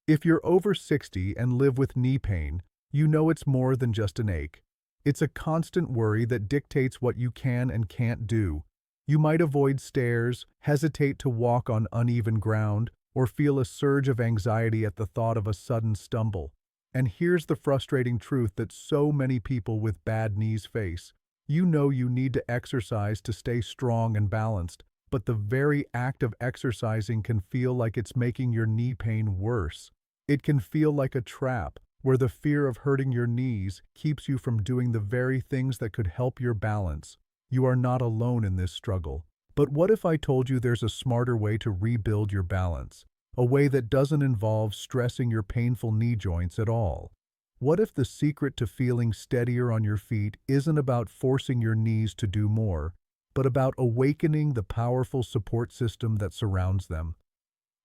If you're over 60 and live with knee pain, you know it's more than just an ache. It's a constant worry that dictates what you can and can't do. You might avoid stairs, hesitate to walk on uneven ground, or feel a surge of anxiety at the thought of a sudden stumble. And here's the frustrating truth that so many people with bad knees face. You know you need to exercise to stay strong and balanced, but the very act of exercising can feel like it's making your knee pain worse. It can feel like a trap, where the fear of hurting your knees keeps you from doing the very things that could help your balance. You are not alone in this struggle. But what if I told you there's a smarter way to rebuild your balance? A way that doesn't involve stressing your painful knee joints at all? What if the secret to feeling steadier on your feet isn't about forcing your knees to do more, but about awakening the powerful support system that surrounds them?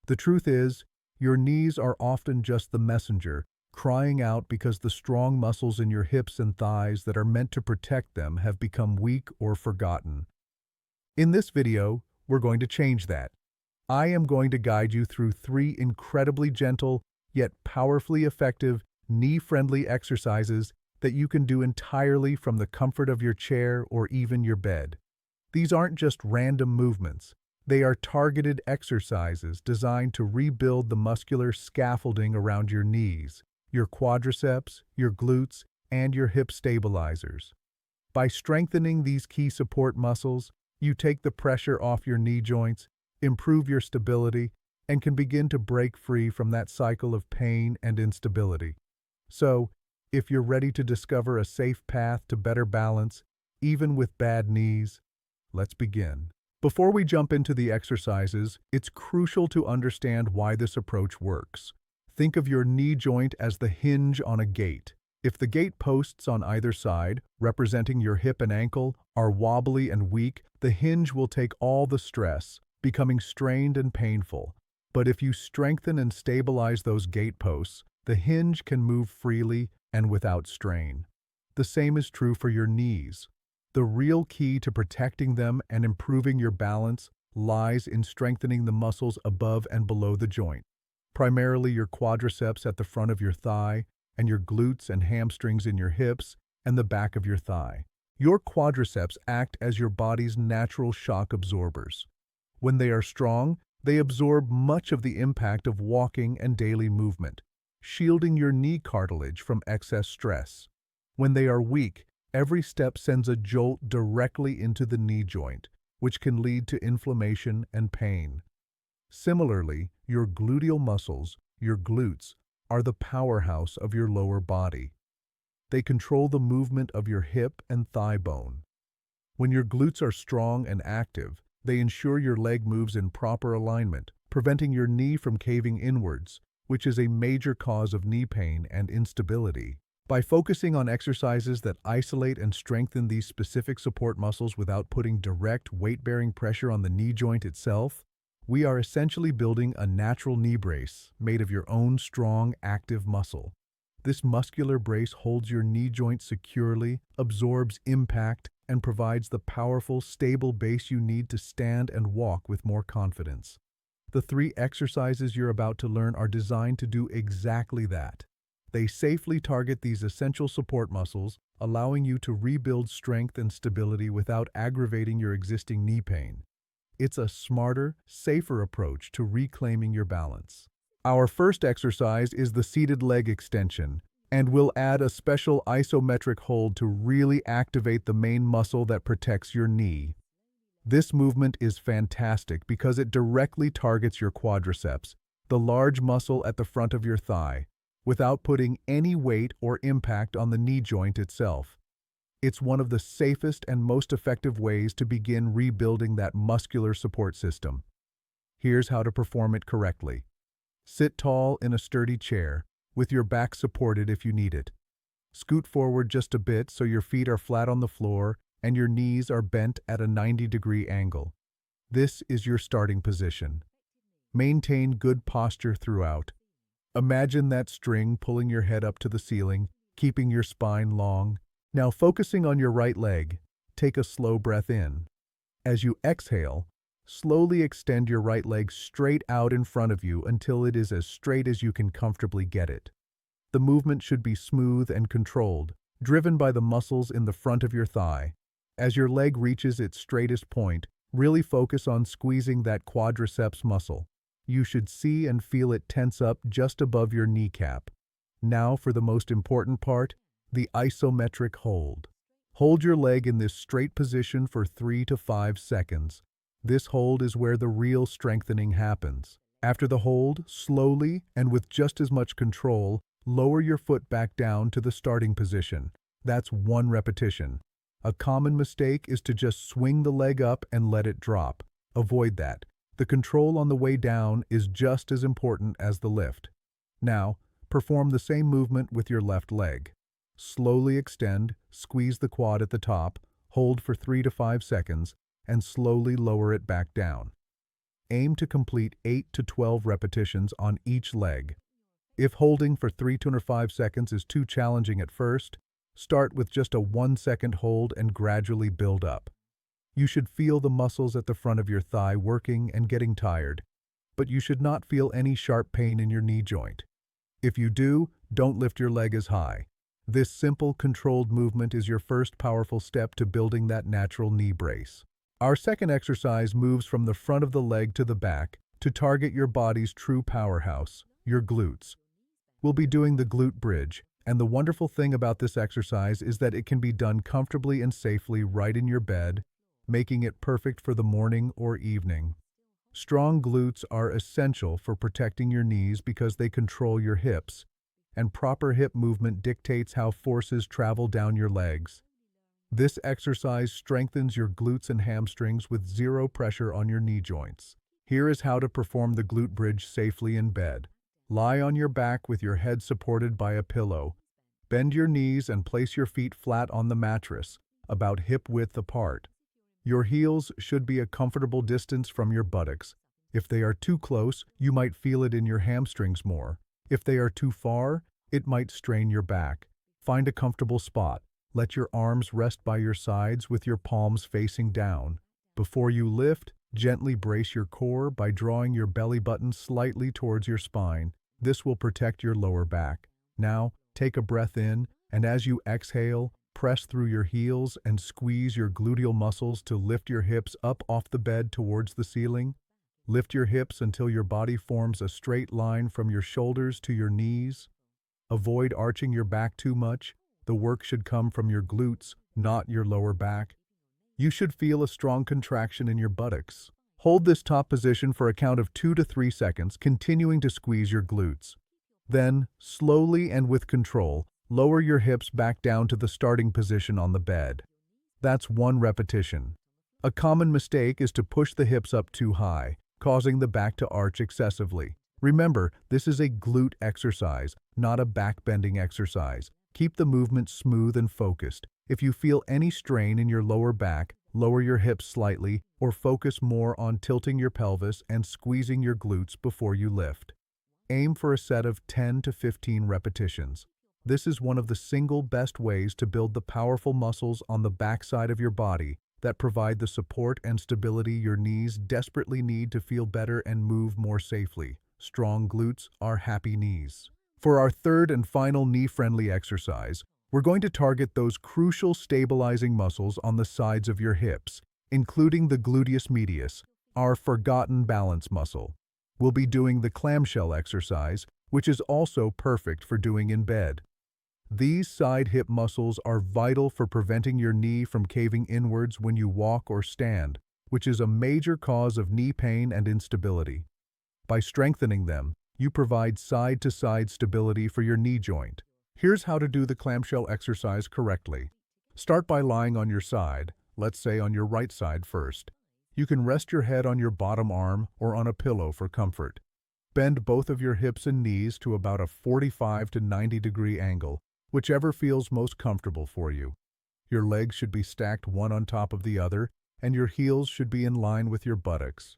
The truth is, your knees are often just the messenger, crying out because the strong muscles in your hips and thighs that are meant to protect them have become weak or forgotten. In this video, we're going to change that. I am going to guide you through 3 incredibly gentle, yet powerfully effective, knee-friendly exercises that you can do entirely from the comfort of your chair or even your bed. These aren't just random movements. They are targeted exercises designed to rebuild the muscular scaffolding around your knees, your quadriceps, your glutes, and your hip stabilizers. By strengthening these key support muscles, you take the pressure off your knee joints, improve your stability, and can begin to break free from that cycle of pain and instability. So, if you're ready to discover a safe path to better balance, even with bad knees, let's begin. Before we jump into the exercises, it's crucial to understand why this approach works. Think of your knee joint as the hinge on a gate. If the gate posts on either side, representing your hip and ankle, are wobbly and weak, the hinge will take all the stress, becoming strained and painful. But if you strengthen and stabilize those gate posts, the hinge can move freely and without strain. The same is true for your knees. The real key to protecting them and improving your balance lies in strengthening the muscles above and below the joint, primarily your quadriceps at the front of your thigh, and your glutes and hamstrings in your hips and the back of your thigh. Your quadriceps act as your body's natural shock absorbers. When they are strong, they absorb much of the impact of walking and daily movement, shielding your knee cartilage from excess stress. When they are weak, every step sends a jolt directly into the knee joint, which can lead to inflammation and pain. Similarly, your gluteal muscles, your glutes, are the powerhouse of your lower body. They control the movement of your hip and thigh bone. When your glutes are strong and active, they ensure your leg moves in proper alignment, preventing your knee from caving inwards, which is a major cause of knee pain and instability. By focusing on exercises that isolate and strengthen these specific support muscles without putting direct weight-bearing pressure on the knee joint itself, we are essentially building a natural knee brace made of your own strong, active muscle. This muscular brace holds your knee joint securely, absorbs impact, and provides the powerful, stable base you need to stand and walk with more confidence. The 3 exercises you're about to learn are designed to do exactly that. They safely target these essential support muscles, allowing you to rebuild strength and stability without aggravating your existing knee pain. It's a smarter, safer approach to reclaiming your balance. Our first exercise is the seated leg extension, and we'll add a special isometric hold to really activate the main muscle that protects your knee. This movement is fantastic because it directly targets your quadriceps, the large muscle at the front of your thigh, without putting any weight or impact on the knee joint itself. It's one of the safest and most effective ways to begin rebuilding that muscular support system. Here's how to perform it correctly. Sit tall in a sturdy chair, with your back supported if you need it. Scoot forward just a bit so your feet are flat on the floor and your knees are bent at a 90-degree angle. This is your starting position. Maintain good posture throughout. Imagine that string pulling your head up to the ceiling, keeping your spine long. Now focusing on your right leg, take a slow breath in. As you exhale, Slowly extend your right leg straight out in front of you until it is as straight as you can comfortably get it. The movement should be smooth and controlled, driven by the muscles in the front of your thigh. As your leg reaches its straightest point, really focus on squeezing that quadriceps muscle. You should see and feel it tense up just above your kneecap. Now for the most important part, the isometric hold. Hold your leg in this straight position for 3 to 5 seconds. This hold is where the real strengthening happens. After the hold, slowly and with just as much control, lower your foot back down to the starting position. That's 1 repetition. A common mistake is to just swing the leg up and let it drop. Avoid that. The control on the way down is just as important as the lift. Now, perform the same movement with your left leg. Slowly extend, squeeze the quad at the top, hold for 3 to 5 seconds, and slowly lower it back down. Aim to complete 8 to 12 repetitions on each leg. If holding for 3 to 5 seconds is too challenging at first, start with just a 1-second hold and gradually build up. You should feel the muscles at the front of your thigh working and getting tired, but you should not feel any sharp pain in your knee joint. If you do, don't lift your leg as high. This simple, controlled movement is your first powerful step to building that natural knee brace. Our second exercise moves from the front of the leg to the back to target your body's true powerhouse, your glutes. We'll be doing the glute bridge, and the wonderful thing about this exercise is that it can be done comfortably and safely right in your bed, making it perfect for the morning or evening. Strong glutes are essential for protecting your knees because they control your hips, and proper hip movement dictates how forces travel down your legs. This exercise strengthens your glutes and hamstrings with zero pressure on your knee joints. Here is how to perform the glute bridge safely in bed. Lie on your back with your head supported by a pillow. Bend your knees and place your feet flat on the mattress, about hip width apart. Your heels should be a comfortable distance from your buttocks. If they are too close, you might feel it in your hamstrings more. If they are too far, it might strain your back. Find a comfortable spot. Let your arms rest by your sides with your palms facing down. Before you lift, gently brace your core by drawing your belly button slightly towards your spine. This will protect your lower back. Now, take a breath in, and as you exhale, press through your heels and squeeze your gluteal muscles to lift your hips up off the bed towards the ceiling. Lift your hips until your body forms a straight line from your shoulders to your knees. Avoid arching your back too much. The work should come from your glutes, not your lower back. You should feel a strong contraction in your buttocks. Hold this top position for a count of 2 to 3 seconds, continuing to squeeze your glutes. Then, slowly and with control, lower your hips back down to the starting position on the bed. That's 1 repetition. A common mistake is to push the hips up too high, causing the back to arch excessively. Remember, this is a glute exercise, not a back-bending exercise. Keep the movement smooth and focused. If you feel any strain in your lower back, lower your hips slightly or focus more on tilting your pelvis and squeezing your glutes before you lift. Aim for a set of 10 to 15 repetitions. This is one of the single best ways to build the powerful muscles on the backside of your body that provide the support and stability your knees desperately need to feel better and move more safely. Strong glutes are happy knees. For our third and final knee-friendly exercise, we're going to target those crucial stabilizing muscles on the sides of your hips, including the gluteus medius, our forgotten balance muscle. We'll be doing the clamshell exercise, which is also perfect for doing in bed. These side hip muscles are vital for preventing your knee from caving inwards when you walk or stand, which is a major cause of knee pain and instability. By strengthening them, you provide side-to-side stability for your knee joint. Here's how to do the clamshell exercise correctly. Start by lying on your side, let's say on your right side first. You can rest your head on your bottom arm or on a pillow for comfort. Bend both of your hips and knees to about a 45 to 90 degree angle, whichever feels most comfortable for you. Your legs should be stacked one on top of the other, and your heels should be in line with your buttocks.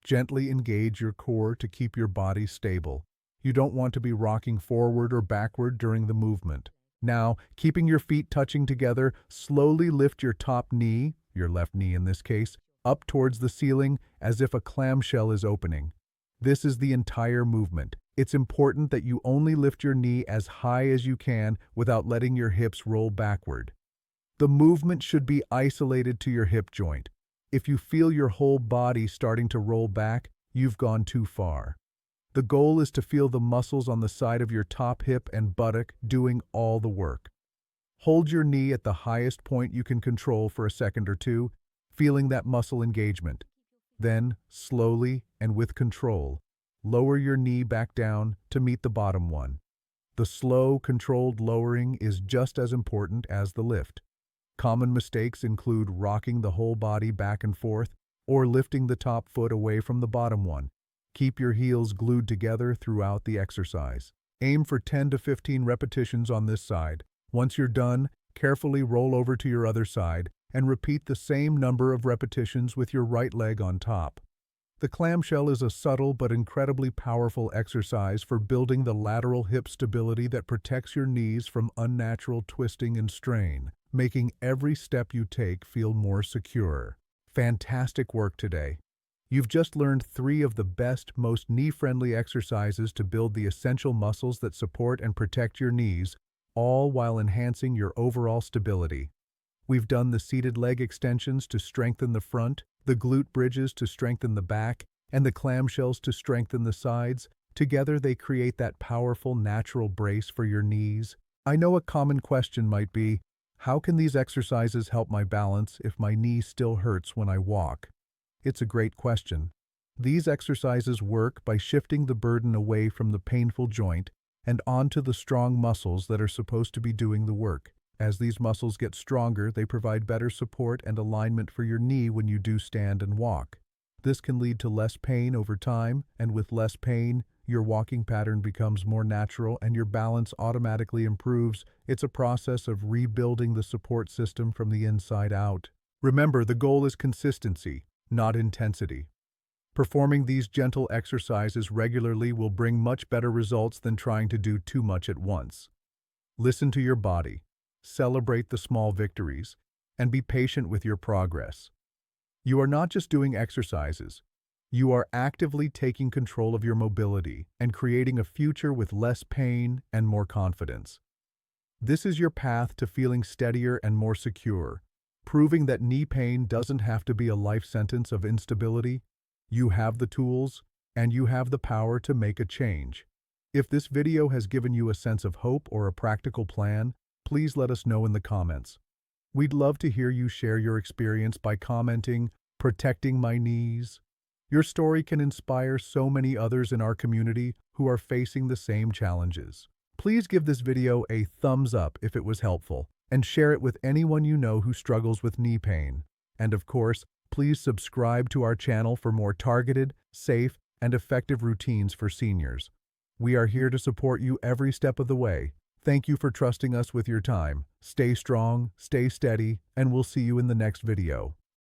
Gently engage your core to keep your body stable. You don't want to be rocking forward or backward during the movement. Now, keeping your feet touching together, slowly lift your top knee, your left knee in this case, up towards the ceiling as if a clamshell is opening. This is the entire movement. It's important that you only lift your knee as high as you can without letting your hips roll backward. The movement should be isolated to your hip joint. If you feel your whole body starting to roll back, you've gone too far. The goal is to feel the muscles on the side of your top hip and buttock doing all the work. Hold your knee at the highest point you can control for a second or two, feeling that muscle engagement. Then, slowly and with control, lower your knee back down to meet the bottom one. The slow, controlled lowering is just as important as the lift. Common mistakes include rocking the whole body back and forth or lifting the top foot away from the bottom one. Keep your heels glued together throughout the exercise. Aim for 10 to 15 repetitions on this side. Once you're done, carefully roll over to your other side and repeat the same number of repetitions with your right leg on top. The clamshell is a subtle but incredibly powerful exercise for building the lateral hip stability that protects your knees from unnatural twisting and strain, making every step you take feel more secure. Fantastic work today. You've just learned 3 of the best, most knee-friendly exercises to build the essential muscles that support and protect your knees, all while enhancing your overall stability. We've done the seated leg extensions to strengthen the front, the glute bridges to strengthen the back, and the clamshells to strengthen the sides. Together they create that powerful natural brace for your knees. I know a common question might be, how can these exercises help my balance if my knee still hurts when I walk? It's a great question. These exercises work by shifting the burden away from the painful joint and onto the strong muscles that are supposed to be doing the work. As these muscles get stronger, they provide better support and alignment for your knee when you do stand and walk. This can lead to less pain over time, and with less pain, your walking pattern becomes more natural and your balance automatically improves. It's a process of rebuilding the support system from the inside out. Remember, the goal is consistency, not intensity. Performing these gentle exercises regularly will bring much better results than trying to do too much at once. Listen to your body. Celebrate the small victories, and be patient with your progress. You are not just doing exercises. You are actively taking control of your mobility and creating a future with less pain and more confidence. This is your path to feeling steadier and more secure, proving that knee pain doesn't have to be a life sentence of instability. You have the tools, and you have the power to make a change. If this video has given you a sense of hope or a practical plan, please let us know in the comments. We'd love to hear you share your experience by commenting, "Protecting my knees." Your story can inspire so many others in our community who are facing the same challenges. Please give this video a thumbs up if it was helpful, and share it with anyone you know who struggles with knee pain. And of course, please subscribe to our channel for more targeted, safe, and effective routines for seniors. We are here to support you every step of the way. Thank you for trusting us with your time. Stay strong, stay steady, and we'll see you in the next video.